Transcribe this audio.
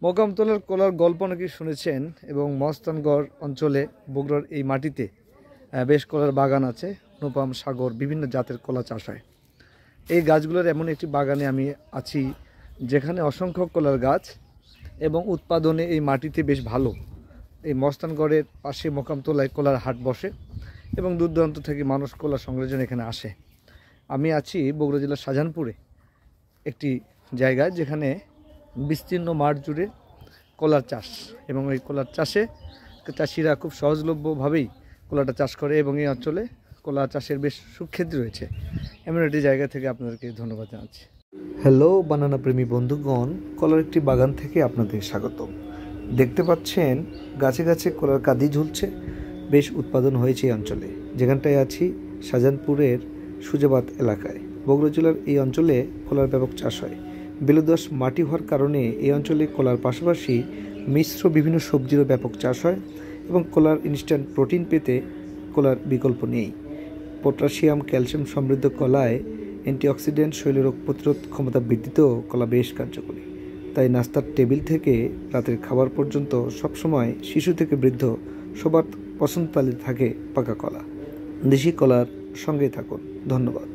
মোকামতলার কলার গল্প নাকি শুনেছেন এবং মস্তানগড় অঞ্চলে বগুড়ার এই মাটিতে বেশ কলার বাগান আছে। অনুপম, সাগর বিভিন্ন জাতের কলা চাষ হয়। এই গাছগুলোর এমন একটি বাগানে আমি আছি যেখানে অসংখ্য কলার গাছ এবং উৎপাদনে এই মাটিতে বেশ ভালো। এই মস্তানগড়ের পাশে মোকামতলায় কলার হাট বসে এবং দূর দূরান্ত থেকে মানুষ কলা সংগ্রহের জন্য এখানে আসে। আমি আছি বগুড়া জেলার শাহজাহানপুরে একটি জায়গায় যেখানে বিস্তীর্ণ মাঠ জুড়ে কলার চাষ, এবং এই কলার চাষে চাষিরা খুব সহজলভ্যভাবেই কলাটা চাষ করে এবং এই অঞ্চলে কলা চাষের বেশ সুখ্যাতি রয়েছে। এমন একটি জায়গা থেকে আপনাদেরকে ধন্যবাদ জানাচ্ছি। হ্যালো বানানা প্রেমী বন্ধুগণ, কলার একটি বাগান থেকে আপনাদের স্বাগতম। দেখতে পাচ্ছেন গাছে গাছে কলার কাঁদি ঝুলছে। বেশ উৎপাদন হয়েছে এই অঞ্চলে। যেখানটায় আছি শাহজাহানপুরের সুজাবাদ এলাকায়। বগুড়া জেলার এই অঞ্চলে কলার ব্যাপক চাষ হয়। বেলুদোআঁশ মাটি হওয়ার কারণে এই অঞ্চলে কলার পাশাপাশি মিশ্র বিভিন্ন সবজিরও ব্যাপক চাষ হয় এবং কলার ইনস্ট্যান্ট প্রোটিন পেতে কলার বিকল্প নেই। পটাশিয়াম, ক্যালসিয়াম সমৃদ্ধ কলায় অ্যান্টিঅক্সিডেন্ট, শৈলরোগ প্রতিরোধ ক্ষমতা বৃদ্ধিতেও কলা বেশ কার্যকরী। তাই নাস্তার টেবিল থেকে রাতের খাবার পর্যন্ত সবসময় শিশু থেকে বৃদ্ধ সবার পছন্দ তালিকায় থাকে পাকা কলা। দেশি কলার সঙ্গেই থাকুন। ধন্যবাদ।